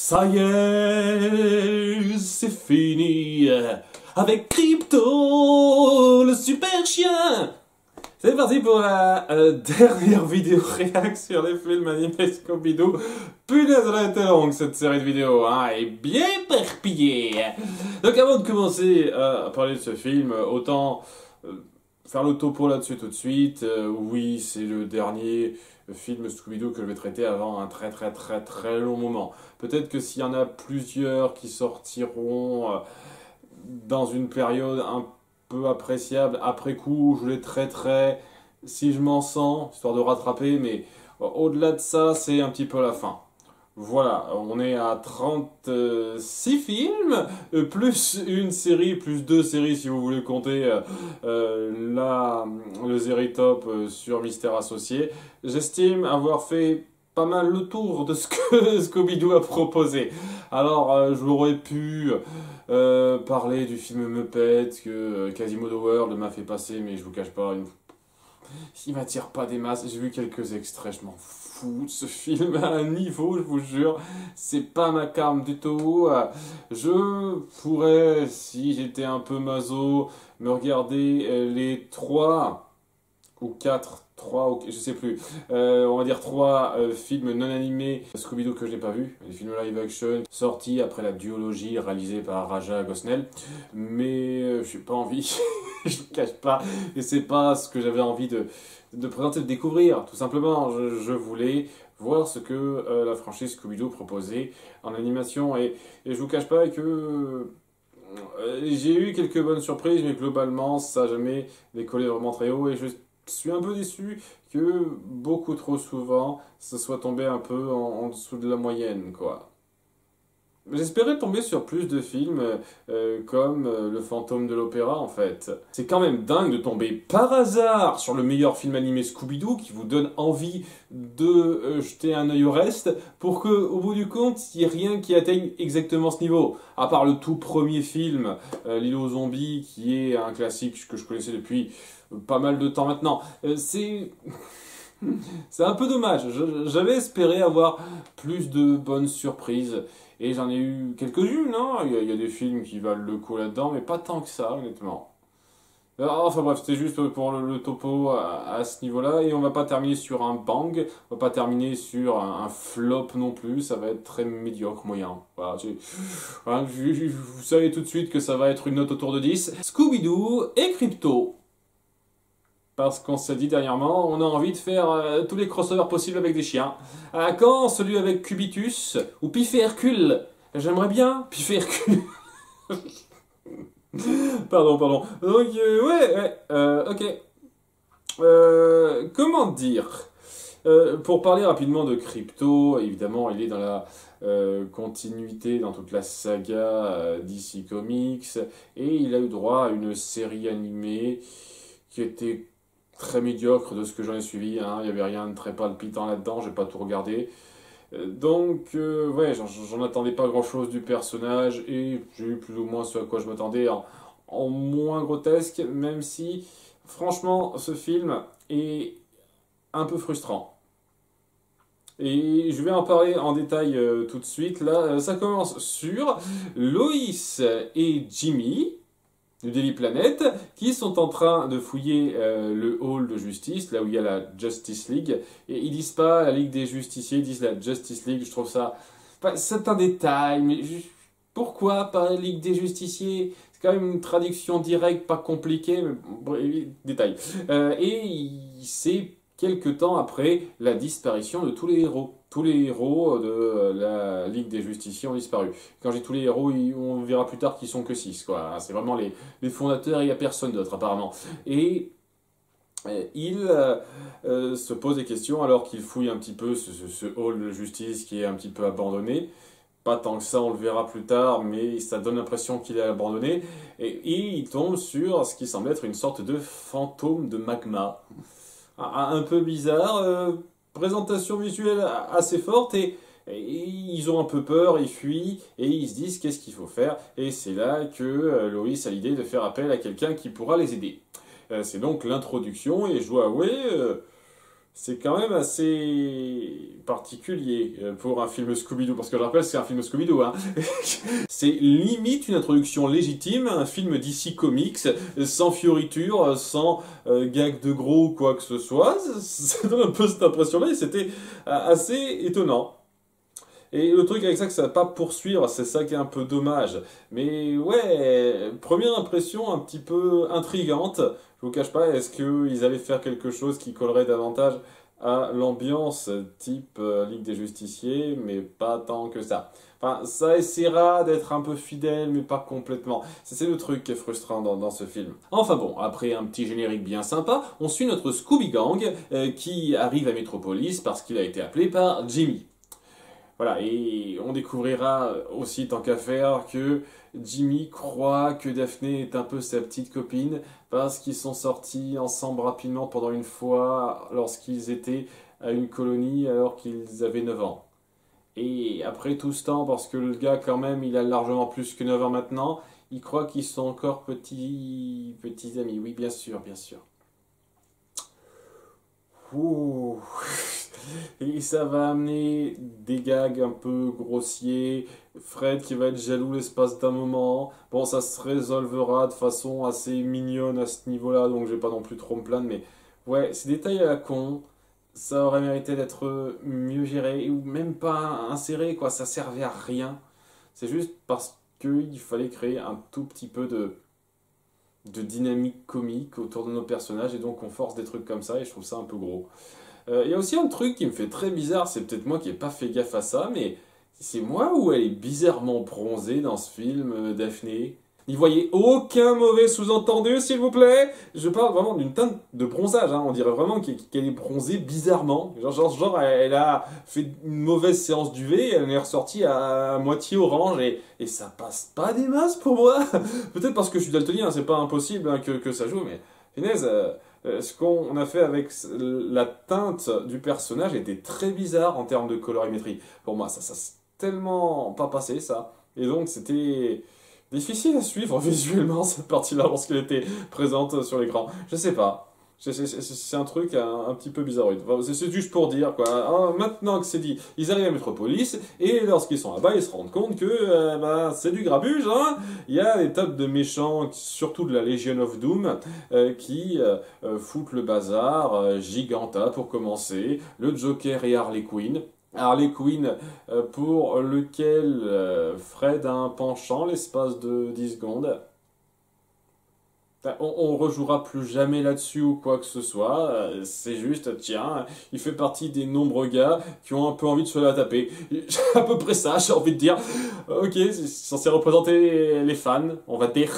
Ça y est, c'est fini avec Crypto, le super chien. C'est parti pour la dernière vidéo réac sur les films animés Scooby-Doo. Punaise, elle a été longue cette série de vidéos, hein, et bien perpillée. Donc avant de commencer à parler de ce film, autant faire le topo là-dessus tout de suite. Oui, c'est le dernier film Scooby-Doo que je vais traiter avant un très long moment. Peut-être que s'il y en a plusieurs qui sortiront dans une période un peu appréciable après coup, je les traiterai si je m'en sens, histoire de rattraper, mais au-delà de ça, c'est un petit peu la fin. Voilà, on est à 36 films, plus une série, plus deux séries si vous voulez compter le Zeritop sur Mystère Associé. J'estime avoir fait pas mal le tour de ce que Scooby-Doo a proposé. Alors, j'aurais pu parler du film Muppet que Quasimodo World m'a fait passer, mais je vous cache pas, il m'attire pas des masses. J'ai vu quelques extraits, je m'en fous de ce film à un niveau, je vous jure, c'est pas ma came du tout. Je pourrais, si j'étais un peu maso, me regarder les 3 ou 4, 3 ou je sais plus, on va dire 3 films non animés Scooby-Doo que je n'ai pas vu, les films live action sortis après la duologie réalisée par Raja Gosnell, mais je n'ai pas envie, je ne cache pas, et c'est pas ce que j'avais envie de présenter, de découvrir, tout simplement. Je voulais voir ce que la franchise Scooby-Doo proposait en animation, et je vous cache pas que j'ai eu quelques bonnes surprises, mais globalement ça n'a jamais décollé vraiment très haut, et je suis un peu déçu que beaucoup trop souvent ça soit tombé un peu en dessous de la moyenne, quoi. J'espérais tomber sur plus de films comme Le Fantôme de l'Opéra, en fait. C'est quand même dingue de tomber par hasard sur le meilleur film animé Scooby-Doo qui vous donne envie de jeter un œil au reste pour que, au bout du compte, il n'y ait rien qui atteigne exactement ce niveau. À part le tout premier film, L'île aux zombies, qui est un classique que je connaissais depuis pas mal de temps maintenant. C'est un peu dommage. J'avais espéré avoir plus de bonnes surprises. Et j'en ai eu quelques-unes, hein. Il y a des films qui valent le coup là-dedans, mais pas tant que ça, honnêtement. Alors, enfin bref, c'était juste pour le topo à ce niveau-là. Et on va pas terminer sur un bang, on va pas terminer sur un flop non plus. Ça va être très médiocre, moyen. Voilà, voilà, vous savez tout de suite que ça va être une note autour de 10. Scooby-Doo et Crypto. Parce qu'on s'est dit dernièrement, on a envie de faire tous les crossovers possibles avec des chiens. Quand celui avec Cubitus ou Pif et Hercule. J'aimerais bien Pif et Hercule. Pardon. Donc, ok. Comment dire pour parler rapidement de Crypto, évidemment, il est dans la continuité dans toute la saga DC Comics. Et il a eu droit à une série animée qui était très médiocre de ce que j'en ai suivi, hein. Il n'y avait rien de très palpitant là-dedans, j'ai pas tout regardé. Donc, ouais, j'en attendais pas grand-chose du personnage, et j'ai eu plus ou moins ce à quoi je m'attendais en moins grotesque, même si, franchement, ce film est un peu frustrant. Et je vais en parler en détail tout de suite. Là, ça commence sur Loïs et Jimmy du Daily Planet, qui sont en train de fouiller le hall de justice, là où il y a la Justice League, et ils disent pas la Ligue des Justiciers, ils disent la Justice League. Je trouve ça... Enfin, c'est un détail, mais pourquoi pas la Ligue des Justiciers? C'est quand même une traduction directe, pas compliquée, mais bon, détail. Et c'est quelque temps après la disparition de tous les héros. Tous les héros de la Ligue des Justiciers ont disparu. Quand je dis tous les héros, on verra plus tard qu'ils sont que 6, quoi. C'est vraiment les fondateurs, et il n'y a personne d'autre apparemment. Et il se pose des questions alors qu'il fouille un petit peu ce hall de justice qui est un petit peu abandonné. Pas tant que ça, on le verra plus tard, mais ça donne l'impression qu'il est abandonné. Et il tombe sur ce qui semble être une sorte de fantôme de magma. Un peu bizarre, présentation visuelle assez forte, et ils ont un peu peur, ils fuient, et ils se disent qu'est-ce qu'il faut faire. Et c'est là que Loïs a l'idée de faire appel à quelqu'un qui pourra les aider. C'est donc l'introduction, et je dois avouer, C'est quand même assez particulier pour un film Scooby-Doo, parce que je rappelle, c'est un film Scooby-Doo, hein. C'est limite une introduction légitime à un film DC Comics, sans fioritures, sans gag de gros ou quoi que ce soit. Ça donne un peu cette impression-là, et c'était assez étonnant. Et le truc avec ça, que ça va pas poursuivre, c'est ça qui est un peu dommage. Mais ouais, première impression un petit peu intrigante. Je vous cache pas, est-ce qu'ils allaient faire quelque chose qui collerait davantage à l'ambiance type Ligue des Justiciers, mais pas tant que ça. Enfin, ça essaiera d'être un peu fidèle, mais pas complètement. C'est le truc qui est frustrant dans ce film. Enfin bon, après un petit générique bien sympa, on suit notre Scooby Gang qui arrive à Metropolis parce qu'il a été appelé par Jimmy. Voilà, et on découvrira aussi, tant qu'à faire, que Jimmy croit que Daphné est un peu sa petite copine parce qu'ils sont sortis ensemble rapidement pendant une fois lorsqu'ils étaient à une colonie alors qu'ils avaient 9 ans. Et après tout ce temps, parce que le gars quand même, il a largement plus que 9 ans maintenant, il croit qu'ils sont encore petits amis. Oui, bien sûr, bien sûr. Ouh. Et ça va amener des gags un peu grossiers. Fred qui va être jaloux l'espace d'un moment. Bon, ça se résolvera de façon assez mignonne à ce niveau-là, donc je vais pas non plus trop me plaindre. Mais ouais, ces détails à la con, ça aurait mérité d'être mieux géré ou même pas inséré, quoi. Ça servait à rien. C'est juste parce qu'il fallait créer un tout petit peu de dynamique comique autour de nos personnages et donc on force des trucs comme ça et je trouve ça un peu gros. Il y a aussi un truc qui me fait très bizarre, c'est peut-être moi qui n'ai pas fait gaffe à ça, mais c'est moi ou elle est bizarrement bronzée dans ce film, Daphné? N'y voyez aucun mauvais sous-entendu, s'il vous plaît. Je parle vraiment d'une teinte de bronzage, hein. On dirait vraiment qu'elle est bronzée bizarrement. Genre, elle a fait une mauvaise séance d'UV, elle est ressortie à moitié orange, et ça passe pas des masses pour moi. Peut-être parce que je suis daltonien, c'est pas impossible hein, que ça joue, mais finesse, ce qu'on a fait avec la teinte du personnage était très bizarre en termes de colorimétrie. Pour moi, ça s'est tellement pas passé, ça. Et donc, c'était difficile à suivre visuellement, cette partie-là, lorsqu'elle était présente sur l'écran. Je sais pas. C'est un truc un petit peu bizarroïde. Enfin, c'est juste pour dire, quoi. Ah, maintenant que c'est dit, ils arrivent à Metropolis, et lorsqu'ils sont là-bas, ils se rendent compte que c'est du grabuge, hein. Il y a des tas de méchants, surtout de la Legion of Doom, qui foutent le bazar. Giganta, pour commencer, le Joker et Harley Quinn. Harley Quinn, pour lequel Fred a un penchant l'espace de 10 secondes. On rejouera plus jamais là-dessus ou quoi que ce soit. C'est juste, tiens, il fait partie des nombreux gars qui ont un peu envie de se la taper. À peu près ça, j'ai envie de dire. Ok, c'est censé représenter les fans, on va dire.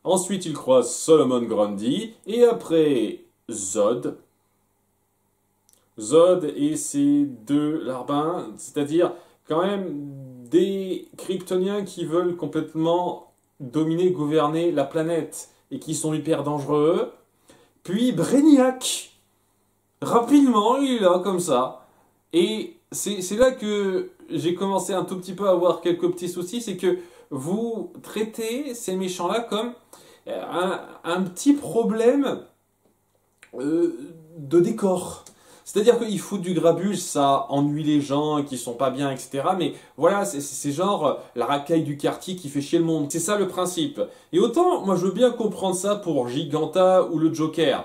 Ensuite, il croise Solomon Grundy. Et après, Zod. Zod et ses deux larbins, c'est-à-dire quand même des Kryptoniens qui veulent complètement dominer, gouverner la planète et qui sont hyper dangereux. Puis Brainiac, rapidement, il est là comme ça. Et c'est là que j'ai commencé un tout petit peu à avoir quelques petits soucis, c'est que vous traitez ces méchants-là comme un petit problème de décor. C'est-à-dire qu'ils foutent du grabuge, ça ennuie les gens qui sont pas bien, etc. Mais voilà, c'est genre la racaille du quartier qui fait chier le monde. C'est ça le principe. Et autant, moi je veux bien comprendre ça pour Giganta ou le Joker.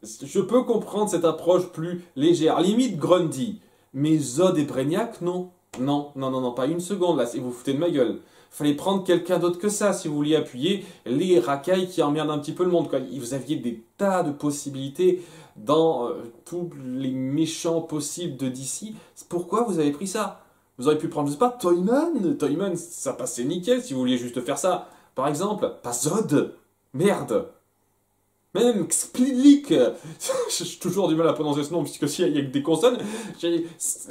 Je peux comprendre cette approche plus légère, limite Grundy. Mais Zod et Brainiac, non. Non, non, non, non, pas une seconde là, vous vous foutez de ma gueule. Fallait prendre quelqu'un d'autre que ça si vous vouliez appuyer les racailles qui emmerdent un petit peu le monde, quoi. Vous aviez des tas de possibilités dans tous les méchants possibles de DC. Pourquoi vous avez pris ça? Vous auriez pu prendre, je sais pas, Toyman. Toyman, ça passait nickel si vous vouliez juste faire ça. Par exemple, pas Zod. Merde. Même Xplilik, j'ai toujours du mal à prononcer ce nom puisque s'il y a que des consonnes,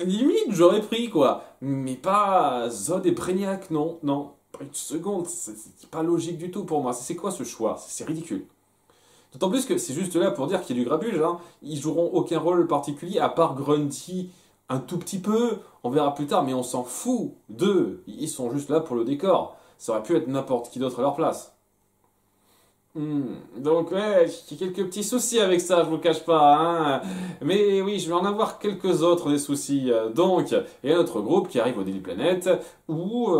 limite j'aurais pris quoi, mais pas Zod et Brainiac, non, non, pas une seconde, c'est pas logique du tout pour moi, c'est quoi ce choix, c'est ridicule. D'autant plus que c'est juste là pour dire qu'il y a du grabuge, hein. Ils joueront aucun rôle particulier à part Grundy un tout petit peu, on verra plus tard, mais on s'en fout d'eux, ils sont juste là pour le décor, ça aurait pu être n'importe qui d'autre à leur place. Donc ouais, j'ai quelques petits soucis avec ça, je vous cache pas, hein. Mais oui, je vais en avoir quelques autres des soucis. Donc, il y a notre groupe qui arrive au Daily Planet où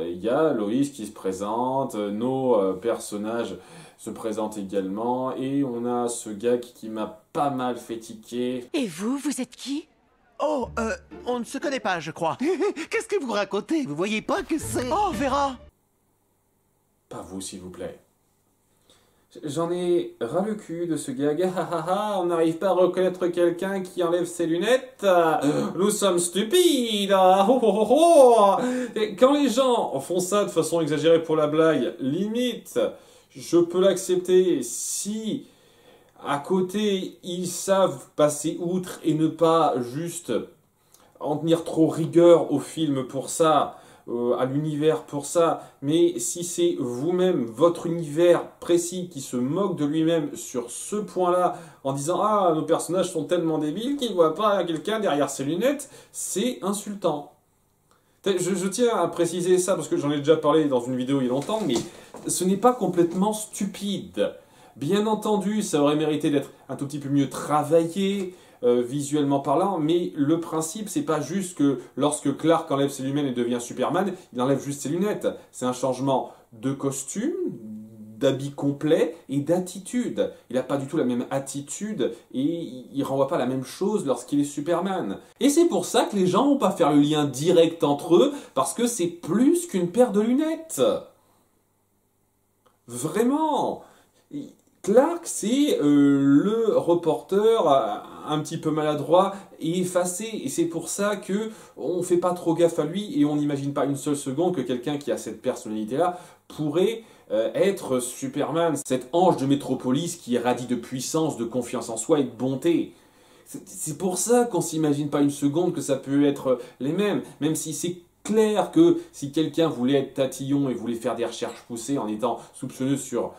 il y a Loïs qui se présente, nos personnages se présentent également et on a ce gars qui m'a pas mal fait tiquer. Et vous, vous êtes qui? Oh, on ne se connaît pas, je crois. Qu'est-ce que vous racontez? Vous voyez pas que c'est... Oh, Vera! Pas vous, s'il vous plaît. J'en ai ras le cul de ce gag. On n'arrive pas à reconnaître quelqu'un qui enlève ses lunettes. Nous sommes stupides. Et quand les gens font ça de façon exagérée pour la blague, limite, je peux l'accepter si à côté ils savent passer outre et ne pas juste en tenir trop rigueur au film pour ça. À l'univers pour ça, mais si c'est vous-même, votre univers précis qui se moque de lui-même sur ce point-là, en disant ah nos personnages sont tellement débiles qu'ils ne voient pas quelqu'un derrière ses lunettes, c'est insultant. Je tiens à préciser ça parce que j'en ai déjà parlé dans une vidéo il y a longtemps, mais ce n'est pas complètement stupide. Bien entendu, ça aurait mérité d'être un tout petit peu mieux travaillé, visuellement parlant, mais le principe, c'est pas juste que lorsque Clark enlève ses lunettes et devient Superman, il enlève juste ses lunettes. C'est un changement de costume, d'habit complet et d'attitude. Il n'a pas du tout la même attitude et il renvoie pas la même chose lorsqu'il est Superman. Et c'est pour ça que les gens vont pas faire le lien direct entre eux, parce que c'est plus qu'une paire de lunettes. Vraiment. Clark, c'est le reporter un petit peu maladroit et effacé. Et c'est pour ça que on fait pas trop gaffe à lui et on n'imagine pas une seule seconde que quelqu'un qui a cette personnalité-là pourrait être Superman. Cet ange de métropolis qui irradie de puissance, de confiance en soi et de bonté. C'est pour ça qu'on s'imagine pas une seconde que ça peut être les mêmes. Même si c'est clair que si quelqu'un voulait être tatillon et voulait faire des recherches poussées en étant soupçonneux sur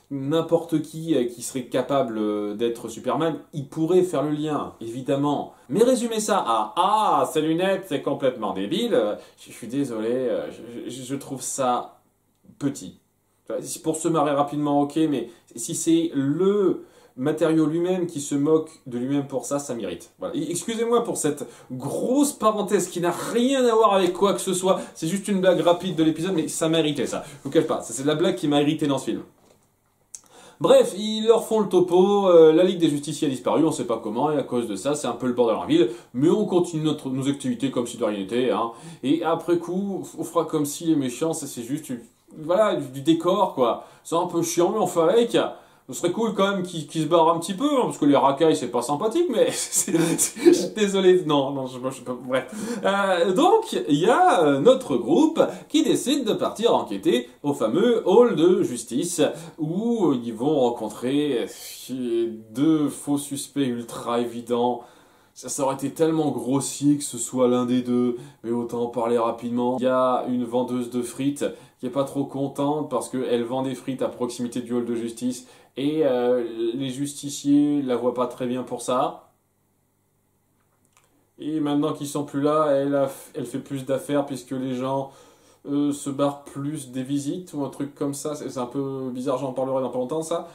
n'importe qui serait capable d'être Superman, il pourrait faire le lien, évidemment. Mais résumer ça à « Ah, ces lunettes, c'est complètement débile », je suis désolé, je trouve ça petit. Pour se marrer rapidement, ok, mais si c'est le matériau lui-même qui se moque de lui-même pour ça, ça m'irrite. Voilà. Excusez-moi pour cette grosse parenthèse qui n'a rien à voir avec quoi que ce soit, c'est juste une blague rapide de l'épisode, mais ça m'a irrité ça. Je vous cache pas, c'est la blague qui m'a irrité dans ce film. Bref, ils leur font le topo, la Ligue des Justiciers a disparu, on sait pas comment, et à cause de ça, c'est un peu le bordel en ville, mais on continue nos activités comme si de rien n'était, hein. Et après coup, on fera comme si les méchants, c'est juste, voilà, du décor, quoi. C'est un peu chiant, mais on fait avec. Ce serait cool quand même qu'ils se barrent un petit peu, hein, parce que les racailles, c'est pas sympathique, mais je suis désolé, non, je sais pas, bref. Donc, il y a notre groupe qui décide de partir enquêter au fameux hall de justice, où ils vont rencontrer deux faux suspects ultra évidents. Ça aurait été tellement grossier que ce soit l'un des deux, mais autant en parler rapidement. Il y a une vendeuse de frites qui est pas trop contente parce qu'elle vend des frites à proximité du hall de justice et les justiciers la voient pas très bien pour ça. Et maintenant qu'ils sont plus là, elle fait plus d'affaires puisque les gens se barrent plus des visites ou un truc comme ça. C'est un peu bizarre, j'en parlerai dans pas longtemps ça.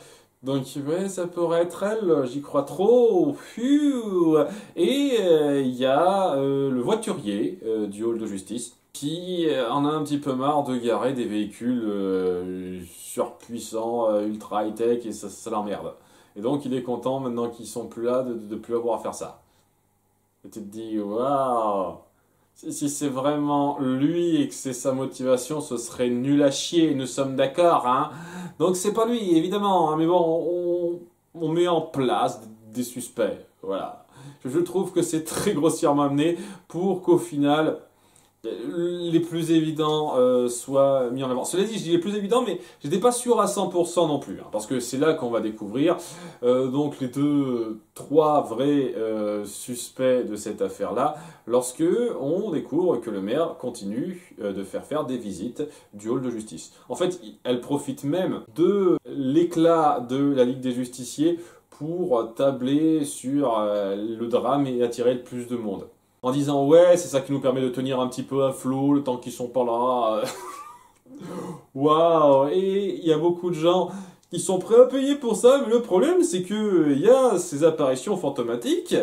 Donc ouais, ça pourrait être elle, j'y crois trop. Pfiou. Et il y a le voiturier du hall de justice qui en a un petit peu marre de garer des véhicules surpuissants, ultra high-tech, et ça l'emmerde. Et donc il est content maintenant qu'ils sont plus là de plus avoir à faire ça. Et tu te dis, waouh! Si c'est vraiment lui et que c'est sa motivation, ce serait nul à chier, nous sommes d'accord, hein. Donc c'est pas lui, évidemment, hein, mais bon, on met en place des suspects, voilà. Je trouve que c'est très grossièrement amené pour qu'au final, les plus évidents soient mis en avant. Cela dit, je dis les plus évidents, mais je n'étais pas sûr à 100% non plus, hein, parce que c'est là qu'on va découvrir donc les trois vrais suspects de cette affaire-là, lorsque on découvre que le maire continue de faire des visites du hall de justice. En fait, elle profite même de l'éclat de la Ligue des Justiciers pour tabler sur le drame et attirer le plus de monde. En disant ouais, c'est ça qui nous permet de tenir un petit peu à flot le temps qu'ils sont pas là. Waouh! Et il y a beaucoup de gens Ils sont prêts à payer pour ça, mais le problème c'est que il y a ces apparitions fantomatiques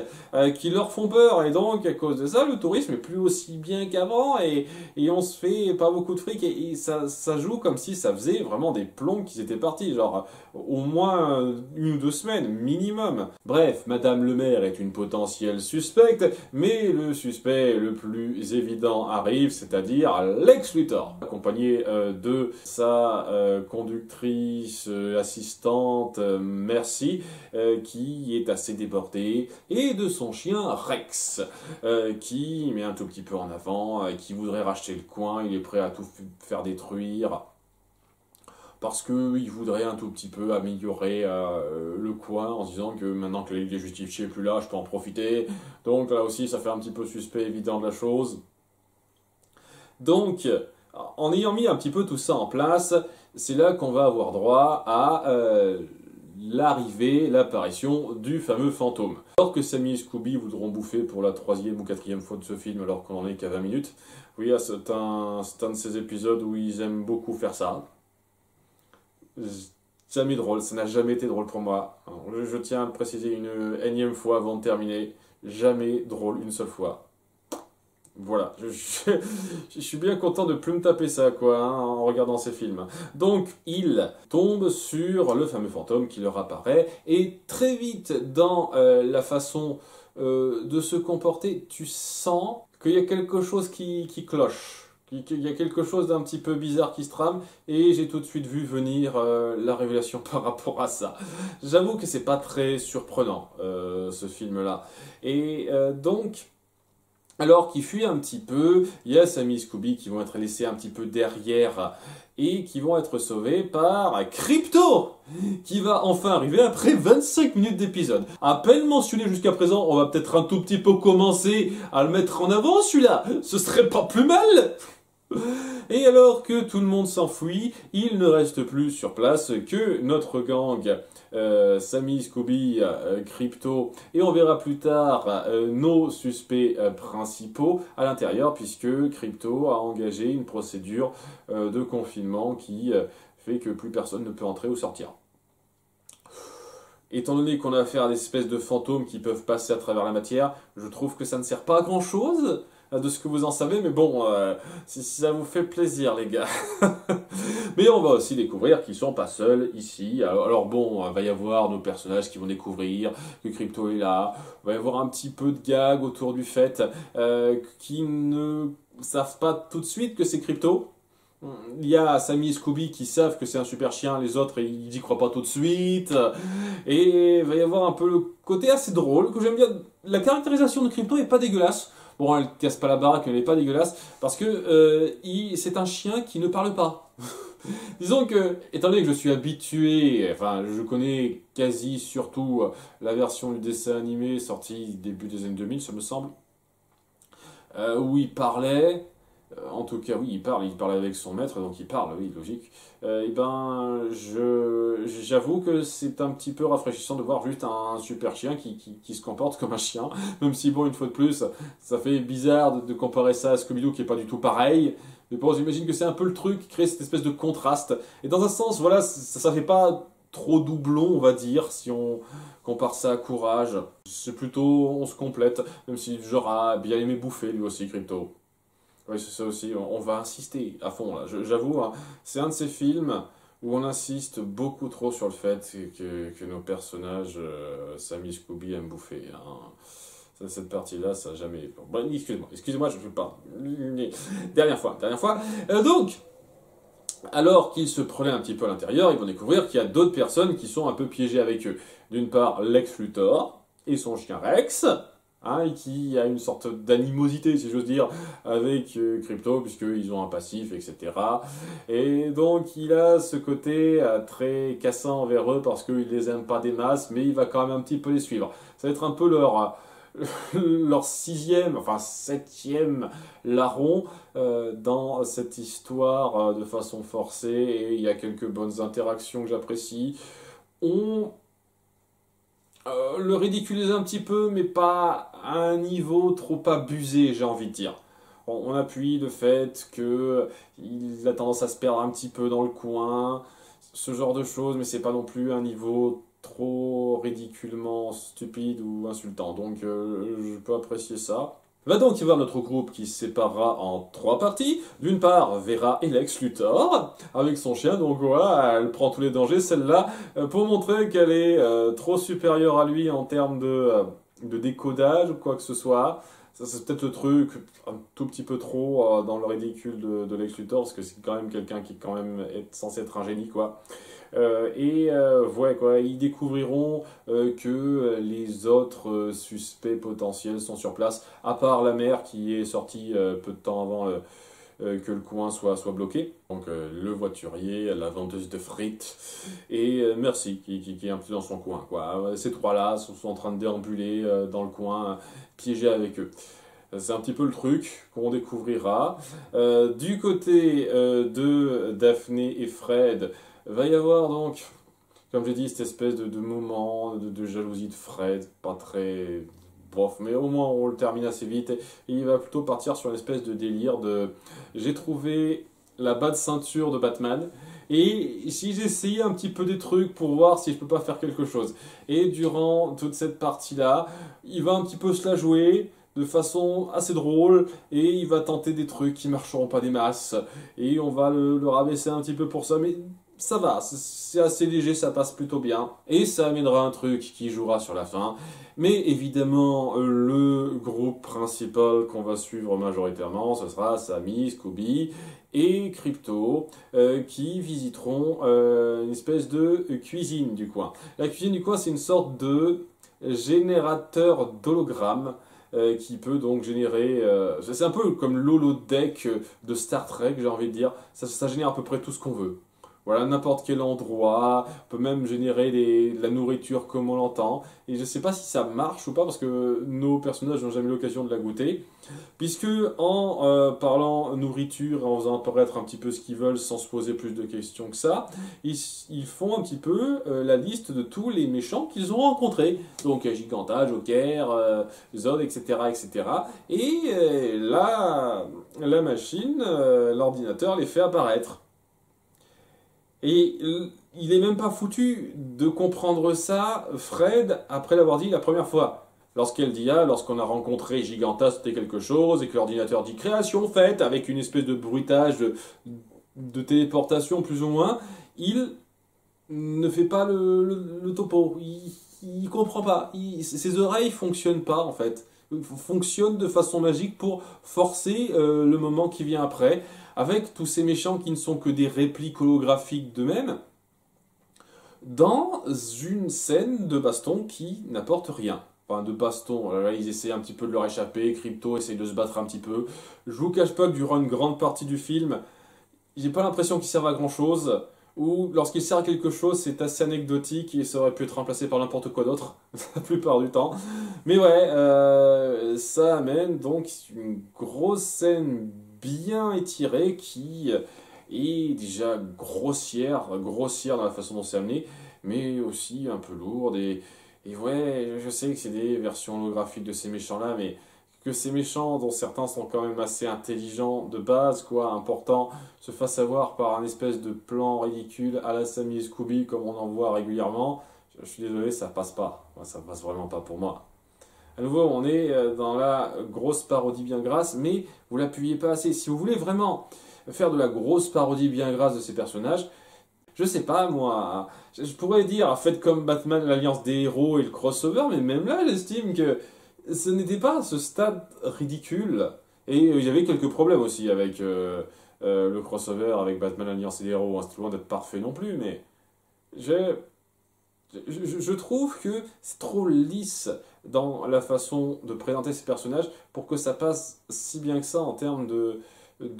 qui leur font peur, et donc à cause de ça, le tourisme est plus aussi bien qu'avant, et on se fait pas beaucoup de fric, et ça joue comme si ça faisait vraiment des plombs qui étaient partis, genre au moins 1 ou 2 semaines minimum. Bref, Madame le maire est une potentielle suspecte, mais le suspect le plus évident arrive, c'est-à-dire Lex Luthor, accompagné de sa conductrice assistante Mercy, qui est assez débordée, et de son chien Rex, qui met un tout petit peu en avant, qui voudrait racheter le coin, il est prêt à tout faire détruire, parce qu'il voudrait un tout petit peu améliorer le coin, en se disant que maintenant que la Ligue des Justiciers est plus là, je peux en profiter. Donc là aussi, ça fait un petit peu suspect évident de la chose. Donc, en ayant mis un petit peu tout ça en place, c'est là qu'on va avoir droit à l'apparition du fameux fantôme. Alors que Sammy et Scooby voudront bouffer pour la 3e ou 4e fois de ce film, alors qu'on en est qu'à 20 minutes. Oui, c'est un de ces épisodes où ils aiment beaucoup faire ça. Jamais drôle, ça n'a jamais été drôle pour moi. Je tiens à le préciser une énième fois avant de terminer. Jamais drôle une seule fois. Voilà, je suis bien content de plus me taper ça, quoi, hein, en regardant ces films. Donc, il tombe sur le fameux fantôme qui leur apparaît, et très vite, dans la façon de se comporter, tu sens qu'il y a quelque chose qui cloche. Il y a quelque chose d'un petit peu bizarre qui se trame, et j'ai tout de suite vu venir la révélation par rapport à ça. J'avoue que c'est pas très surprenant, ce film-là. Et donc... Alors qu'ils fuient un petit peu, il y a Sammy et Scooby qui vont être laissés un petit peu derrière et qui vont être sauvés par Crypto, qui va enfin arriver après 25 minutes d'épisode. À peine mentionné jusqu'à présent, on va peut-être un tout petit peu commencer à le mettre en avant celui-là. Ce serait pas plus mal. Et alors que tout le monde s'enfuit, il ne reste plus sur place que notre gang, Sammy, Scooby, Crypto, et on verra plus tard nos suspects principaux à l'intérieur, puisque Crypto a engagé une procédure de confinement qui fait que plus personne ne peut entrer ou sortir. Étant donné qu'on a affaire à des espèces de fantômes qui peuvent passer à travers la matière, je trouve que ça ne sert pas à grand chose de ce que vous en savez, mais bon, si ça vous fait plaisir les gars. Mais on va aussi découvrir qu'ils sont pas seuls ici. Alors bon, il va y avoir nos personnages qui vont découvrir que Crypto est là, il va y avoir un petit peu de gag autour du fait qu'ils ne savent pas tout de suite que c'est Crypto. Il y a Sammy et Scooby qui savent que c'est un super chien, les autres ils n'y croient pas tout de suite, et il va y avoir un peu le côté assez drôle que j'aime bien. La caractérisation de Crypto est pas dégueulasse. Bon, elle casse pas la baraque, elle n'est pas dégueulasse, parce que c'est un chien qui ne parle pas. Disons que, étant donné que je suis habitué, enfin, je connais quasi surtout la version du dessin animé sortie début des années 2000, ça me semble, où il parlait. En tout cas, oui, il parle avec son maître, donc il parle, oui, logique. Et ben, j'avoue que c'est un petit peu rafraîchissant de voir juste un super chien qui se comporte comme un chien, même si, bon, une fois de plus, ça fait bizarre de comparer ça à Scooby-Doo qui est pas du tout pareil. Mais bon, j'imagine que c'est un peu le truc qui crée cette espèce de contraste. Et dans un sens, voilà, ça fait pas trop doublon, on va dire, si on compare ça à Courage. C'est plutôt, on se complète, même si genre a bien aimé bouffer lui aussi, Crypto. Oui, c'est ça aussi, on va insister à fond là. J'avoue, hein, c'est un de ces films où on insiste beaucoup trop sur le fait que nos personnages, Sammy, Scooby, aiment bouffer. Hein. Cette partie-là, ça n'a jamais... Bon, excusez-moi, je ne veux pas. Dernière fois. Donc, alors qu'ils se prenaient un petit peu à l'intérieur, ils vont découvrir qu'il y a d'autres personnes qui sont un peu piégées avec eux. D'une part, Lex Luthor et son chien Rex, hein, et qui a une sorte d'animosité, si j'ose dire, avec Crypto, puisqu'ils ont un passif, etc. Et donc, il a ce côté très cassant envers eux, parce qu'il les aime pas des masses, mais il va quand même un petit peu les suivre. Ça va être un peu leur 6e, enfin 7e larron dans cette histoire de façon forcée, et il y a quelques bonnes interactions que j'apprécie. On le ridiculise un petit peu, mais pas à un niveau trop abusé, j'ai envie de dire. On appuie le fait qu'il a tendance à se perdre un petit peu dans le coin. ce genre de choses, mais c'est pas non plus un niveau trop ridiculement stupide ou insultant. Donc je peux apprécier ça. Va donc y voir notre groupe qui se séparera en 3 parties. D'une part, Vera et Lex Luthor, avec son chien, donc voilà, elle prend tous les dangers, celle-là, pour montrer qu'elle est trop supérieure à lui en termes de décodage ou quoi que ce soit. Ça, c'est peut-être le truc un tout petit peu trop dans le ridicule de Lex Luthor, parce que c'est quand même quelqu'un qui quand même est censé être un génie, quoi. Ouais, quoi, ils découvriront que les autres suspects potentiels sont sur place, à part la mère qui est sortie peu de temps avant que le coin soit bloqué. Donc le voiturier, la vendeuse de frites et Merci qui est un peu dans son coin, quoi. Ces trois-là sont en train de déambuler dans le coin, piégés avec eux. C'est un petit peu le truc qu'on découvrira. Du côté de Daphné et Fred, va y avoir donc, comme j'ai dit, cette espèce de moment de jalousie de Fred, pas très bof, mais au moins on le termine assez vite. Et il va plutôt partir sur une espèce de délire de j'ai trouvé la bas de ceinture de Batman. Et si j'essayais un petit peu des trucs pour voir si je peux pas faire quelque chose. Et durant toute cette partie-là, il va un petit peu se la jouer de façon assez drôle et il va tenter des trucs qui marcheront pas des masses et on va le rabaisser un petit peu pour ça, mais ça va, c'est assez léger, ça passe plutôt bien et ça amènera un truc qui jouera sur la fin. Mais évidemment, le groupe principal qu'on va suivre majoritairement, ce sera Sammy, Scooby et Crypto qui visiteront une espèce de cuisine du coin. La cuisine du coin, c'est une sorte de générateur d'hologrammes qui peut donc générer... c'est un peu comme l'holodeck de Star Trek, j'ai envie de dire. Ça génère à peu près tout ce qu'on veut. Voilà, n'importe quel endroit, on peut même générer de la nourriture comme on l'entend. Et je ne sais pas si ça marche ou pas, parce que nos personnages n'ont jamais eu l'occasion de la goûter. Puisque en parlant nourriture, en faisant apparaître un petit peu ce qu'ils veulent sans se poser plus de questions que ça, ils font un petit peu la liste de tous les méchants qu'ils ont rencontrés. Donc Giganta, Joker, Zod, etc. etc. Et la machine, l'ordinateur les fait apparaître. Et il est même pas foutu de comprendre ça, Fred, après l'avoir dit la première fois. Lorsqu'elle dit lorsqu'on a rencontré Giganta, c'était quelque chose, et que l'ordinateur dit création faite, avec une espèce de bruitage de téléportation plus ou moins, il ne fait pas le topo. Il comprend pas. Ses oreilles fonctionnent pas en fait. Fonctionnent de façon magique pour forcer le moment qui vient après, avec tous ces méchants qui ne sont que des répliques holographiques d'eux-mêmes, dans une scène de baston qui n'apporte rien. Enfin, de baston, là, ils essaient un petit peu de leur échapper, Crypto essaie de se battre un petit peu. Je vous cache pas que durant une grande partie du film, j'ai pas l'impression qu'il serve à grand chose, ou lorsqu'il sert à quelque chose, c'est assez anecdotique et ça aurait pu être remplacé par n'importe quoi d'autre, la plupart du temps. Mais ouais, ça amène donc une grosse scène bien étirée qui est déjà grossière dans la façon dont c'est amené, mais aussi un peu lourde. Et ouais, je sais que c'est des versions holographiques de ces méchants-là, mais que ces méchants, dont certains sont quand même assez intelligents de base, quoi, importants, se fassent avoir par un espèce de plan ridicule à la Sammy et Scooby, comme on en voit régulièrement, je suis désolé, ça passe pas. Ça passe vraiment pas pour moi. À nouveau, on est dans la grosse parodie bien grasse, mais vous l'appuyez pas assez. Si vous voulez vraiment faire de la grosse parodie bien grasse de ces personnages, je sais pas moi, je pourrais dire faites comme Batman, l'Alliance des héros et le crossover, mais même là, j'estime que ce n'était pas à ce stade ridicule. Et il y avait quelques problèmes aussi avec le crossover avec Batman, l'Alliance des héros. C'est loin d'être parfait non plus, mais je trouve que c'est trop lisse dans la façon de présenter ces personnages pour que ça passe si bien que ça en termes de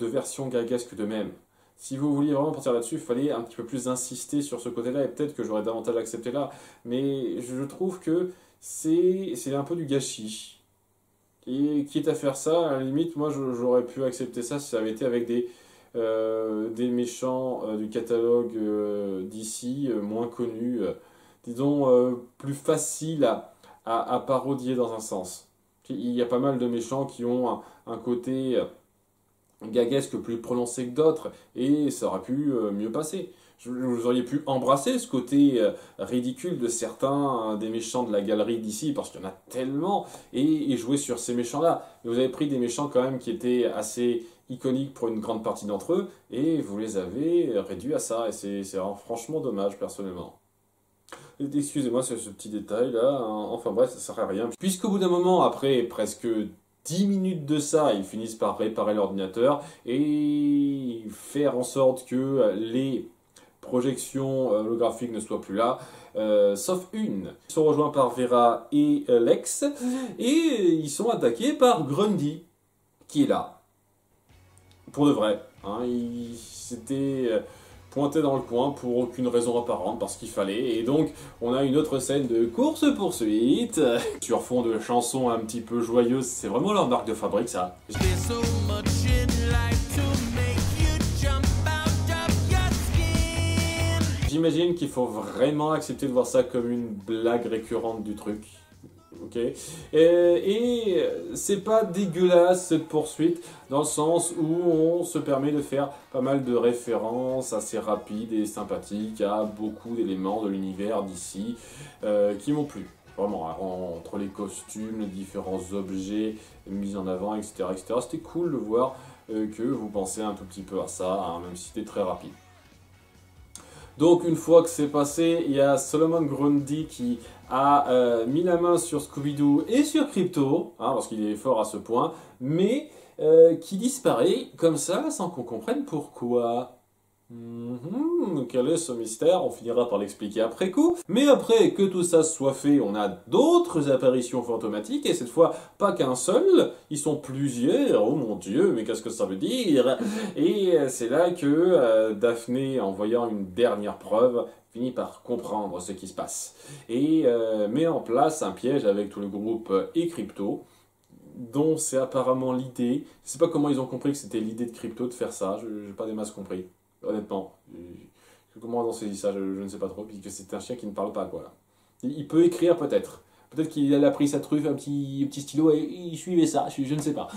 version gagasque d'eux-mêmes. Si vous vouliez vraiment partir là-dessus, il fallait un petit peu plus insister sur ce côté-là, et peut-être que j'aurais davantage accepté là. Mais je trouve que c'est un peu du gâchis. Et quitte à faire ça, à la limite, moi j'aurais pu accepter ça si ça avait été avec des méchants du catalogue d'ici, moins connus, disons plus faciles à parodier dans un sens. Il y a pas mal de méchants qui ont un côté gaguesque plus prononcé que d'autres, et ça aurait pu mieux passer. Vous auriez pu embrasser ce côté ridicule de certains des méchants de la galerie d'ici, parce qu'il y en a tellement, et jouer sur ces méchants-là. Vous avez pris des méchants quand même qui étaient assez iconiques pour une grande partie d'entre eux, et vous les avez réduits à ça, et c'est franchement dommage, personnellement. Excusez-moi, c'est ce petit détail-là, hein. Enfin bref, ça sert à rien. Puisqu'au bout d'un moment, après presque 10 minutes de ça, ils finissent par réparer l'ordinateur, et faire en sorte que les projections holographiques ne soient plus là, sauf une. Ils sont rejoints par Vera et Lex, et ils sont attaqués par Grundy, qui est là. Pour de vrai. Hein, il s'était pointé dans le coin pour aucune raison apparente, parce qu'il fallait, et donc on a une autre scène de course-poursuite, sur fond de chansons un petit peu joyeuses, c'est vraiment leur marque de fabrique ça. J'imagine qu'il faut vraiment accepter de voir ça comme une blague récurrente du truc. Ok. Et c'est pas dégueulasse cette poursuite, dans le sens où on se permet de faire pas mal de références assez rapides et sympathiques à beaucoup d'éléments de l'univers d'ici qui m'ont plu. Vraiment, entre les costumes, les différents objets mis en avant, etc. etc. C'était cool de voir que vous pensez un tout petit peu à ça, hein, même si c'était très rapide. Donc une fois que c'est passé, il y a Solomon Grundy qui a mis la main sur Scooby-Doo et sur Crypto, hein, parce qu'il est fort à ce point, mais qui disparaît comme ça sans qu'on comprenne pourquoi. Quel est ce mystère? On finira par l'expliquer après coup. Mais après que tout ça soit fait, on a d'autres apparitions fantomatiques, et cette fois, pas qu'un seul, ils sont plusieurs. Oh mon Dieu, mais qu'est-ce que ça veut dire? Et c'est là que Daphné, en voyant une dernière preuve, finit par comprendre ce qui se passe. Et met en place un piège avec tout le groupe et Crypto, dont c'est apparemment l'idée. Je sais pas comment ils ont compris que c'était l'idée de Crypto de faire ça, j'ai pas des masses compris. Honnêtement, comment on s'est dit ça, je ne sais pas trop, puisque c'est un chien qui ne parle pas, quoi. Il peut écrire, peut-être. Peut-être qu'il a pris sa truffe, un petit stylo, et il suivait ça, je ne sais pas.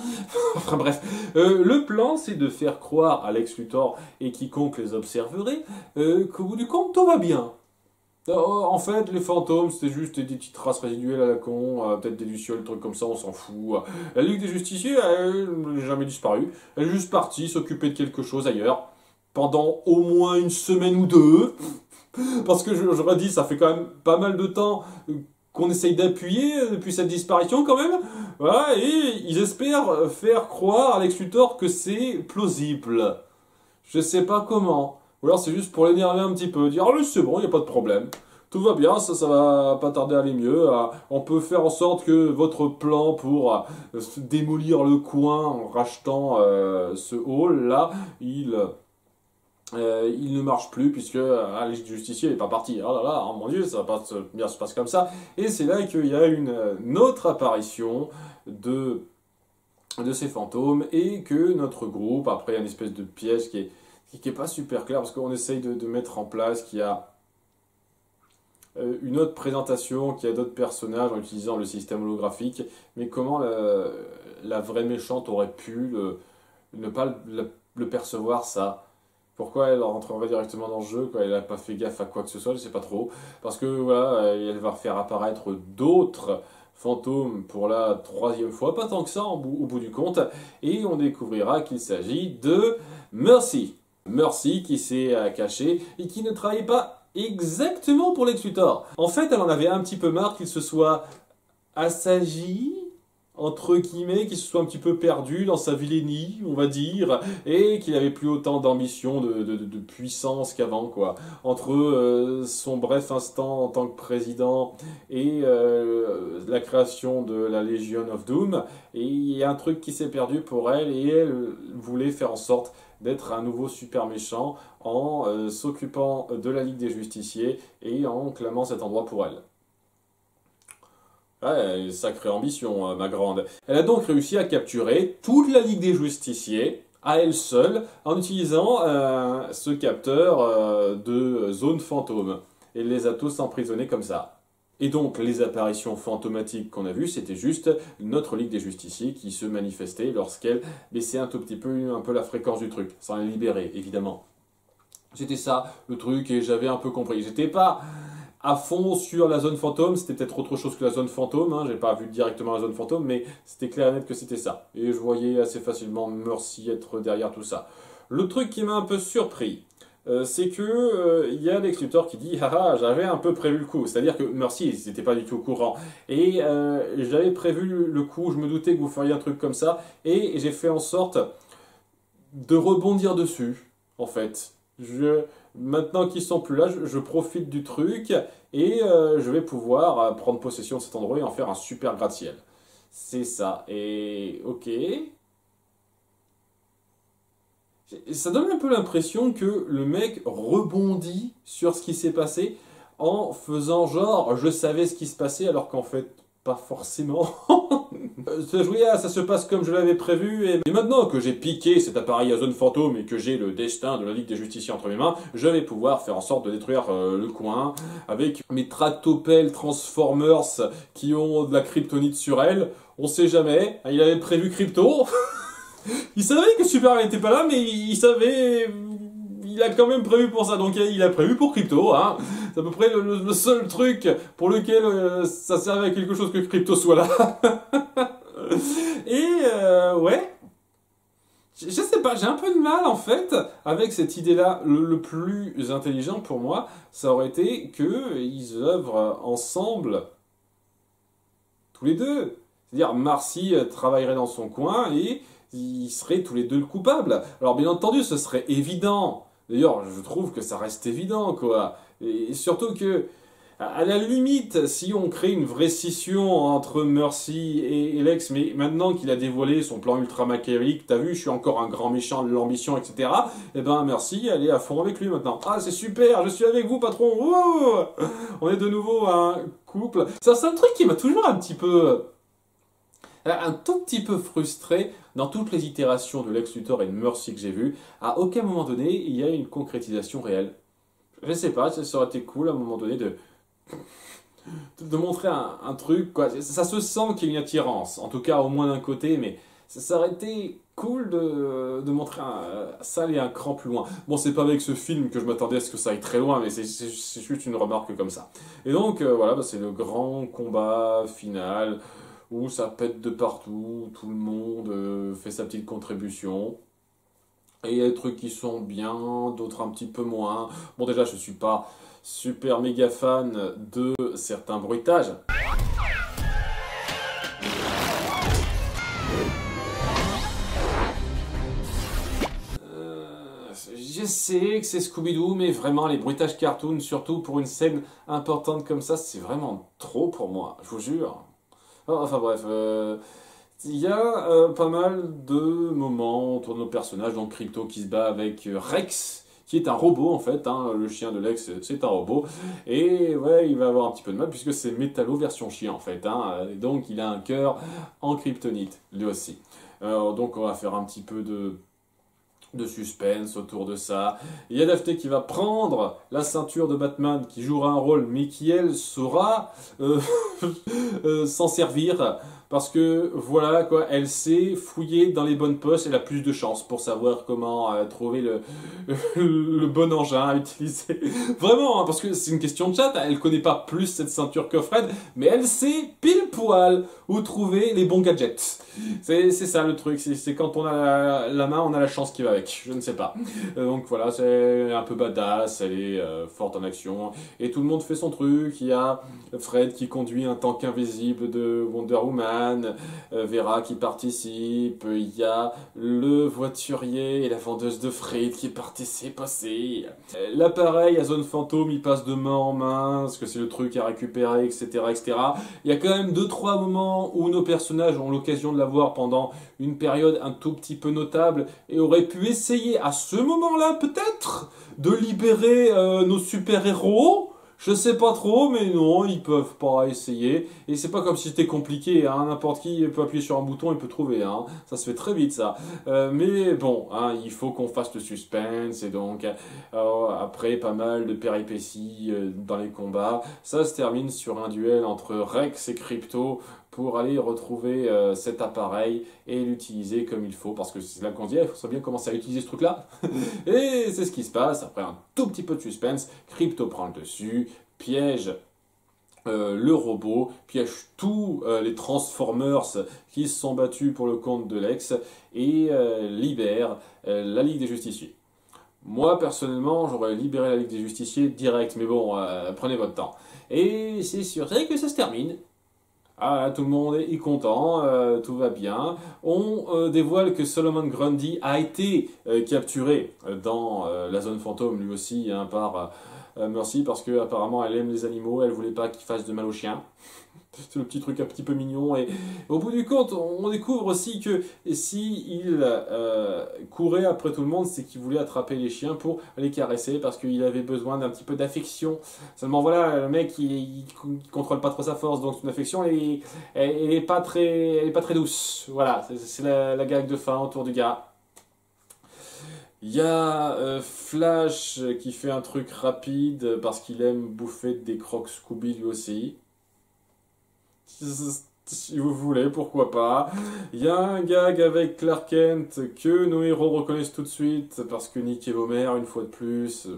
Enfin bref, le plan, c'est de faire croire à Lex Luthor et quiconque les observerait qu'au bout du compte, tout va bien. En fait, les fantômes, c'était juste des petites races résiduelles à la con, peut-être des lucioles, des trucs comme ça, on s'en fout. La Ligue des Justiciers, elle n'a jamais disparu. Elle est juste partie s'occuper de quelque chose ailleurs, pendant au moins une semaine ou deux. Parce que j'aurais dit, ça fait quand même pas mal de temps qu'on essaye d'appuyer depuis cette disparition quand même. Voilà, et ils espèrent faire croire à Lex Luthor que c'est plausible. Je sais pas comment. Ou alors c'est juste pour l'énerver un petit peu, dire « Ah, c'est bon, il n'y a pas de problème. Tout va bien, ça va pas tarder à aller mieux. On peut faire en sorte que votre plan pour démolir le coin en rachetant ce hall-là, il ne marche plus, puisque la Ligue du Justicier n'est pas parti. Oh là là, oh mon Dieu, ça va pas bien se passer comme ça. » Et c'est là qu'il y a une autre apparition de ces fantômes, et que notre groupe, après une espèce de piège qui est pas super clair, parce qu'on essaye de mettre en place qu'il y a une autre présentation, qu'il y a d'autres personnages en utilisant le système holographique, mais comment la vraie méchante aurait pu ne pas le percevoir, ça? Pourquoi elle rentrerait directement dans le jeu, quoi? Elle n'a pas fait gaffe à quoi que ce soit, je sais pas trop. Parce que voilà, elle va faire apparaître d'autres fantômes pour la troisième fois, pas tant que ça au bout du compte, et on découvrira qu'il s'agit de Mercy. Mercy qui s'est cachée et qui ne travaillait pas exactement pour Lex Luthor. En fait, elle en avait un petit peu marre qu'il se soit assagi, entre guillemets, qu'il se soit un petit peu perdu dans sa vilainie, on va dire, et qu'il n'avait plus autant d'ambition, de puissance qu'avant, quoi. Entre son bref instant en tant que président et la création de la Legion of Doom, et il y a un truc qui s'est perdu pour elle, et elle voulait faire en sorte d'être un nouveau super méchant en s'occupant de la Ligue des Justiciers et en clamant cet endroit pour elle. Ouais, sacrée ambition, ma grande. Elle a donc réussi à capturer toute la Ligue des Justiciers, à elle seule, en utilisant ce capteur de zone fantôme. Elle les a tous emprisonnés comme ça. Et donc, les apparitions fantomatiques qu'on a vues, c'était juste notre Ligue des Justiciers qui se manifestait lorsqu'elle baissait un tout petit peu, un peu la fréquence du truc, sans la libérer, évidemment. C'était ça, le truc, et j'avais un peu compris. J'étais pas à fond sur la zone fantôme, c'était peut-être autre chose que la zone fantôme, hein. J'ai pas vu directement la zone fantôme, mais c'était clair et net que c'était ça. Et je voyais assez facilement Mercy être derrière tout ça. Le truc qui m'a un peu surpris, c'est que y a Lex Luthor qui dit haha, j'avais un peu prévu le coup, c'est-à-dire que Mercy ils n'étaient pas du tout au courant et j'avais prévu le coup, je me doutais que vous feriez un truc comme ça et j'ai fait en sorte de rebondir dessus en fait. Maintenant qu'ils sont plus là, je profite du truc et je vais pouvoir prendre possession de cet endroit et en faire un super gratte-ciel. C'est ça, et ok. Ça donne un peu l'impression que le mec rebondit sur ce qui s'est passé en faisant genre je savais ce qui se passait alors qu'en fait pas forcément. Ça se passe comme je l'avais prévu et maintenant que j'ai piqué cet appareil à zone fantôme et que j'ai le destin de la Ligue des Justiciers entre mes mains, je vais pouvoir faire en sorte de détruire le coin avec mes tractopelles Transformers qui ont de la kryptonite sur elles. On sait jamais, il avait prévu Crypto. Il savait que Superman n'était pas là, mais il savait... Il a quand même prévu pour ça, donc il a prévu pour Crypto, hein. C'est à peu près le seul truc pour lequel ça servait à quelque chose que Crypto soit là. Et ouais, je sais pas, j'ai un peu de mal en fait avec cette idée-là. Le plus intelligent pour moi, ça aurait été qu'ils œuvrent ensemble, tous les deux. C'est-à-dire Marcy travaillerait dans son coin et ils seraient tous les deux le coupable. Alors bien entendu, ce serait évident. D'ailleurs, je trouve que ça reste évident, quoi. Et surtout que, à la limite, si on crée une vraie scission entre Mercy et Lex, mais maintenant qu'il a dévoilé son plan ultra machiavélique, t'as vu, je suis encore un grand méchant de l'ambition, etc. Eh ben, Mercy, elle est à fond avec lui maintenant. Ah, c'est super, je suis avec vous, patron. Wow, on est de nouveau un couple. Ça, c'est un truc qui m'a toujours un tout petit peu frustré dans toutes les itérations de Lex Luthor et de Mercy que j'ai vues. À aucun moment donné, il y a une concrétisation réelle. Je sais pas, ça aurait été cool à un moment donné de montrer un truc, quoi. Ça se sent qu'il y a une attirance, en tout cas au moins d'un côté, mais ça aurait été cool de montrer ça aller un cran plus loin. Bon, c'est pas avec ce film que je m'attendais à ce que ça aille très loin, mais c'est juste une remarque comme ça. Et donc, voilà, c'est le grand combat final où ça pète de partout, tout le monde fait sa petite contribution. Et il y a des trucs qui sont bien, d'autres un petit peu moins. Bon, déjà, je suis pas super méga fan de certains bruitages. Je sais que c'est Scooby-Doo, mais vraiment, les bruitages cartoon, surtout pour une scène importante comme ça, c'est vraiment trop pour moi, je vous jure. Enfin bref, il y a pas mal de moments autour de nos personnages, donc Crypto qui se bat avec Rex, qui est un robot en fait, hein, le chien de Lex c'est un robot, et ouais, il va avoir un petit peu de mal puisque c'est Métallo version chien en fait, hein, donc il a un cœur en kryptonite, lui aussi. Donc on va faire un petit peu de suspense autour de ça. Il y a Daphné qui va prendre la ceinture de Batman, qui jouera un rôle, mais qui, elle, saura s'en servir. Parce que, voilà, quoi, elle sait fouiller dans les bonnes poches, elle a plus de chance pour savoir comment trouver le bon engin à utiliser. Vraiment, hein, parce que c'est une question de chat, elle connaît pas plus cette ceinture que Fred, mais elle sait pile poil où trouver les bons gadgets. C'est ça le truc, c'est quand on a la main, on a la chance qui va avec, je ne sais pas. Donc voilà, c'est un peu badass, elle est forte en action, et tout le monde fait son truc. Il y a Fred qui conduit un tank invisible de Wonder Woman, Vera qui participe, il y a le voiturier et la vendeuse de frites qui participent aussi. L'appareil à zone fantôme, il passe de main en main, parce que c'est le truc à récupérer, etc., etc. Il y a quand même 2-3 moments où nos personnages ont l'occasion de la voir pendant une période un tout petit peu notable et auraient pu essayer à ce moment-là peut-être de libérer nos super-héros. Je sais pas trop, mais non, ils peuvent pas essayer. Et c'est pas comme si c'était compliqué, hein. N'importe qui peut appuyer sur un bouton et peut trouver, hein. Ça se fait très vite, ça. Mais bon, hein, il faut qu'on fasse le suspense. Et donc, après pas mal de péripéties dans les combats, ça se termine sur un duel entre Rex et Crypto pour aller retrouver cet appareil et l'utiliser comme il faut. Parce que c'est là qu'on dit, il faut bien commencer à utiliser ce truc-là. Et c'est ce qui se passe. Après un tout petit peu de suspense, Crypto prend le dessus, piège le robot, piège tous les Transformers qui se sont battus pour le compte de Lex et libère la Ligue des Justiciers. Moi, personnellement, j'aurais libéré la Ligue des Justiciers direct, mais bon, prenez votre temps. Et c'est sûr, c'est vrai que ça se termine. Ah, tout le monde est content, tout va bien. On dévoile que Solomon Grundy a été capturé dans la zone fantôme, lui aussi, hein, par Mercy, parce que apparemment elle aime les animaux, elle voulait pas qu'il fasse de mal aux chiens. C'est le petit truc un petit peu mignon. Et au bout du compte, on découvre aussi que si il courait après tout le monde, c'est qu'il voulait attraper les chiens pour les caresser parce qu'il avait besoin d'un petit peu d'affection. Seulement voilà, le mec il contrôle pas trop sa force, donc son affection elle est pas très douce. Voilà, c'est la gag de fin autour du gars. Il y a Flash qui fait un truc rapide parce qu'il aime bouffer des crocs Scooby lui aussi. Si vous voulez, pourquoi pas. Il y a un gag avec Clark Kent que nos héros reconnaissent tout de suite parce que Nick est Homer une fois de plus.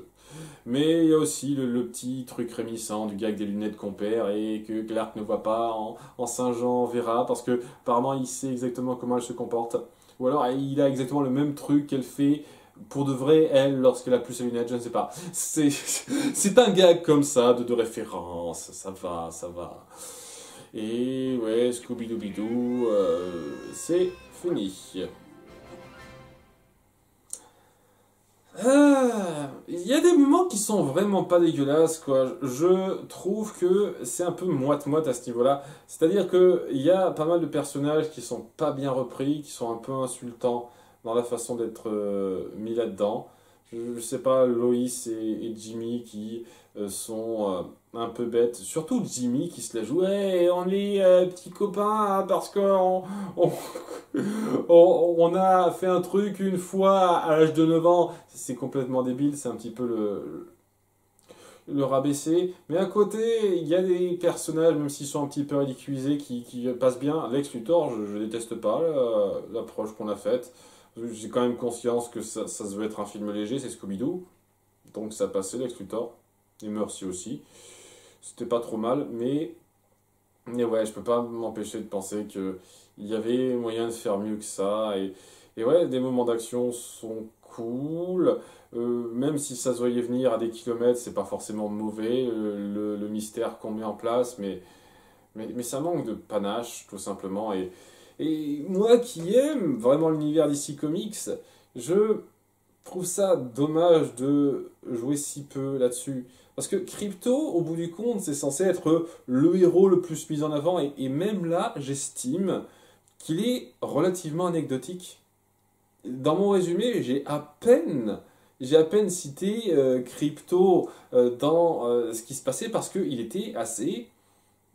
Mais il y a aussi le petit truc rémissant du gag des lunettes qu'on perd et que Clark ne voit pas en Saint-Jean verra parce que apparemment il sait exactement comment elle se comporte. Ou alors il a exactement le même truc qu'elle fait pour de vrai, elle, lorsqu'elle a plus ses lunettes, je ne sais pas. C'est un gag comme ça, de référence, ça va, ça va. Et ouais, Scooby-Doo, c'est fini. Il y a des moments qui sont vraiment pas dégueulasses, quoi. Je trouve que c'est un peu moite-moite à ce niveau-là. C'est-à-dire qu'il y a pas mal de personnages qui sont pas bien repris, qui sont un peu insultants dans la façon d'être mis là-dedans. Je sais pas, Loïs et Jimmy qui sont un peu bêtes. Surtout Jimmy qui se la joue. Hey, on est petits copains hein, parce qu'on on a fait un truc une fois à l'âge de 9 ans. C'est complètement débile, c'est un petit peu le rabaisser. Mais à côté, il y a des personnages, même s'ils sont un petit peu ridiculisés, qui passent bien. Lex Luthor, je déteste pas l'approche qu'on a faite. J'ai quand même conscience que ça se veut être un film léger, c'est Scooby-Doo. Donc ça passait, Lex Luthor. Et Mercy aussi. C'était pas trop mal, mais ouais, je peux pas m'empêcher de penser qu'il y avait moyen de faire mieux que ça. Et ouais, des moments d'action sont cool. Même si ça se voyait venir à des kilomètres, c'est pas forcément mauvais, le mystère qu'on met en place, mais ça manque de panache, tout simplement. Et moi qui aime vraiment l'univers DC Comics, je trouve ça dommage de jouer si peu là-dessus. Parce que Crypto, au bout du compte, c'est censé être le héros le plus mis en avant. Et même là, j'estime qu'il est relativement anecdotique. Dans mon résumé, j'ai à peine cité Crypto dans ce qui se passait parce qu'il était assez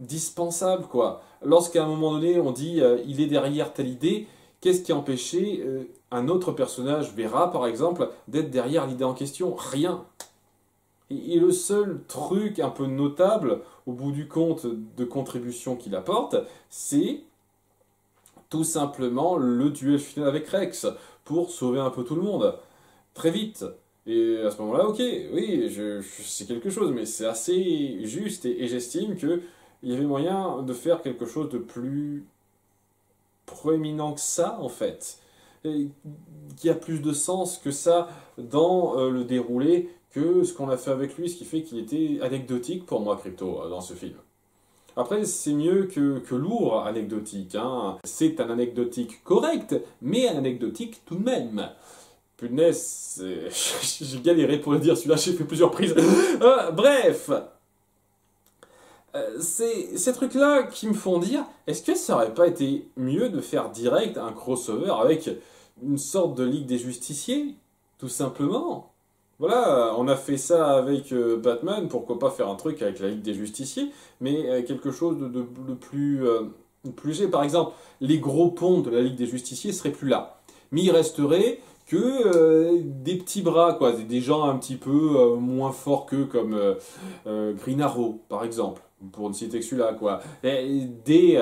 dispensable, quoi. Lorsqu'à un moment donné, on dit il est derrière telle idée, qu'est-ce qui a empêché un autre personnage, Vera par exemple, d'être derrière l'idée en question? Rien. Et le seul truc un peu notable, au bout du compte, de contribution qu'il apporte, c'est tout simplement le duel final avec Rex, pour sauver un peu tout le monde. Très vite. Et à ce moment-là, ok, oui, c'est quelque chose, mais c'est assez juste, et j'estime qu'il y avait moyen de faire quelque chose de plus proéminent que ça, en fait. Et qui a plus de sens que ça dans le déroulé que ce qu'on a fait avec lui, ce qui fait qu'il était anecdotique pour moi, Crypto, dans ce film. Après, c'est mieux que lourd anecdotique. Hein. C'est un anecdotique correct, mais un anecdotique tout de même. Punaise, j'ai galéré pour le dire, celui-là, j'ai fait plusieurs prises. Bref, c'est ces trucs-là qui me font dire, est-ce que ça aurait pas été mieux de faire direct un crossover avec une sorte de Ligue des Justiciers, tout simplement? Voilà, on a fait ça avec Batman, pourquoi pas faire un truc avec la Ligue des Justiciers, mais quelque chose de plus léger. Par exemple, les gros ponts de la Ligue des Justiciers seraient plus là. Mais il resterait que des petits bras, quoi, des gens un petit peu moins forts qu'eux, comme Green Arrow, par exemple, pour ne citer que celui-là, quoi. Et des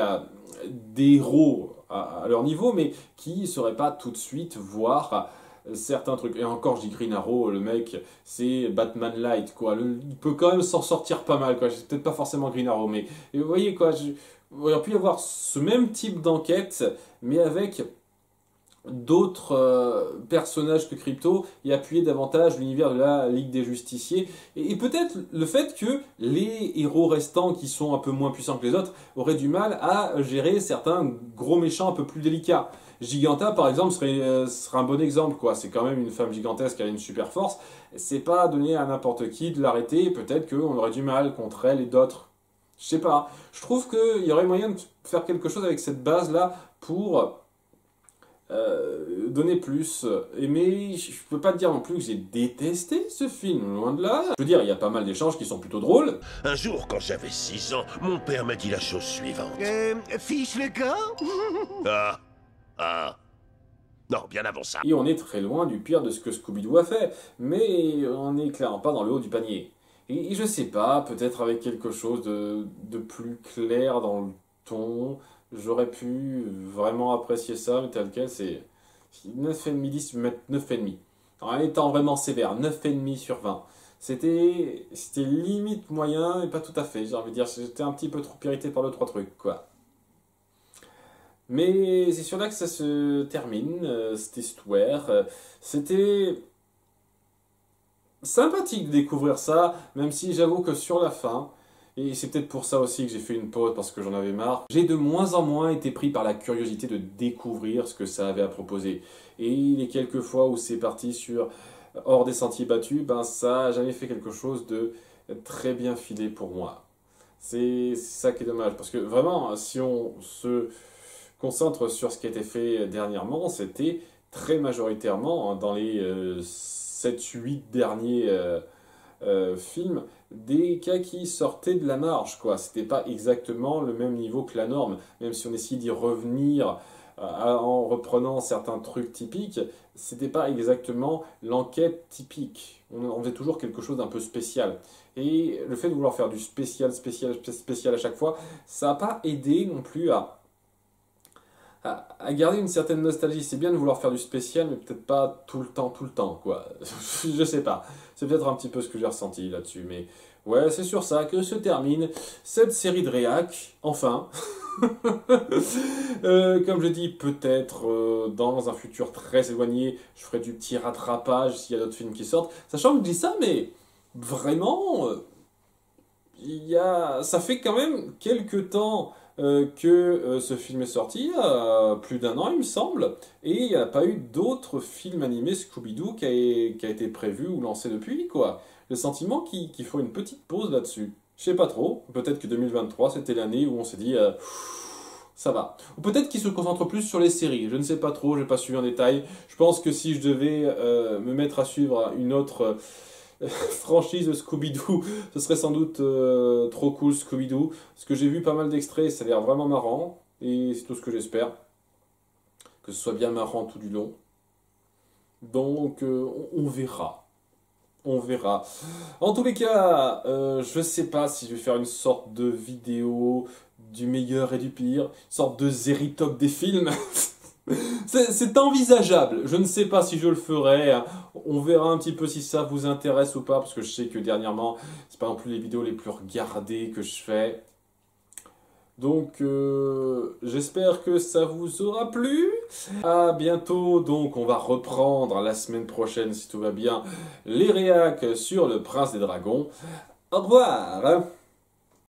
héros à leur niveau, mais qui ne sauraient pas tout de suite voir certains trucs. Et encore, je dis Green Arrow, le mec, c'est Batman Light, quoi. Il peut quand même s'en sortir pas mal, quoi. C'est peut-être pas forcément Green Arrow, mais et vous voyez, quoi, il aurait pu y avoir ce même type d'enquête, mais avec d'autres personnages que Crypto et appuyer davantage l'univers de la Ligue des Justiciers. Et peut-être le fait que les héros restants qui sont un peu moins puissants que les autres auraient du mal à gérer certains gros méchants un peu plus délicats. Giganta, par exemple, serait un bon exemple, quoi. C'est quand même une femme gigantesque qui a une super force. C'est pas donné à n'importe qui de l'arrêter. Peut-être qu'on aurait du mal contre elle et d'autres. Je sais pas. Je trouve qu'il y aurait moyen de faire quelque chose avec cette base-là pour donner plus. Mais je peux pas te dire non plus que j'ai détesté ce film, loin de là. Je veux dire, il y a pas mal d'échanges qui sont plutôt drôles. Un jour, quand j'avais 6 ans, mon père m'a dit la chose suivante. Fiche le camp? Ah, ah. Non, bien avant ça. Et on est très loin du pire de ce que Scooby-Doo a fait, mais on n'est clairement pas dans le haut du panier. Et je sais pas, peut-être avec quelque chose de plus clair dans le ton, j'aurais pu vraiment apprécier ça, mais tel quel, c'est 9,5, 10, mettre 9,5. En étant vraiment sévère, 9,5 sur 20. C'était limite moyen, et pas tout à fait, j'ai envie de dire, j'étais un petit peu trop irrité par le trois trucs, quoi. Mais c'est sur là que ça se termine, cette histoire. C'était sympathique de découvrir ça, même si j'avoue que sur la fin, et c'est peut-être pour ça aussi que j'ai fait une pause parce que j'en avais marre, j'ai de moins en moins été pris par la curiosité de découvrir ce que ça avait à proposer. Et les quelques fois où c'est parti sur hors des sentiers battus, ben ça a jamais fait quelque chose de très bien filé pour moi. C'est ça qui est dommage, parce que vraiment, si on se concentre sur ce qui a été fait dernièrement, c'était très majoritairement dans les 7-8 derniers films, des cas qui sortaient de la marge, quoi. C'était pas exactement le même niveau que la norme, même si on essayait d'y revenir en reprenant certains trucs typiques, c'était pas exactement l'enquête typique. On faisait toujours quelque chose d'un peu spécial. Et le fait de vouloir faire du spécial à chaque fois, ça n'a pas aidé non plus à garder une certaine nostalgie. C'est bien de vouloir faire du spécial, mais peut-être pas tout le temps, quoi. Je sais pas. C'est peut-être un petit peu ce que j'ai ressenti là-dessus, mais ouais, c'est sur ça que se termine cette série de réac, enfin. Comme je dis, peut-être dans un futur très éloigné, je ferai du petit rattrapage s'il y a d'autres films qui sortent. Sachant que je dis ça, mais vraiment, ça fait quand même quelques temps que ce film est sorti, il y a plus d'un an il me semble, et il n'y a pas eu d'autres films animés Scooby-Doo qui a été prévu ou lancé depuis, quoi. Le sentiment qu'il faut une petite pause là-dessus. Je sais pas trop, peut-être que 2023 c'était l'année où on s'est dit ça va. Ou peut-être qu'il se concentre plus sur les séries, je ne sais pas trop, je n'ai pas suivi en détail. Je pense que si je devais me mettre à suivre une autre franchise Scooby-Doo, ce serait sans doute trop cool Scooby-Doo. Parce que j'ai vu pas mal d'extraits, ça a l'air vraiment marrant. Et c'est tout ce que j'espère. Que ce soit bien marrant tout du long. Donc on verra. On verra. En tous les cas, je sais pas si je vais faire une sorte de vidéo du meilleur et du pire. Une sorte de Zéritop des films. C'est envisageable, je ne sais pas si je le ferai, on verra un petit peu si ça vous intéresse ou pas, parce que je sais que dernièrement, c'est pas non plus les vidéos les plus regardées que je fais. Donc, j'espère que ça vous aura plu. À bientôt, donc on va reprendre la semaine prochaine, si tout va bien, les réacs sur le Prince des Dragons. Au revoir!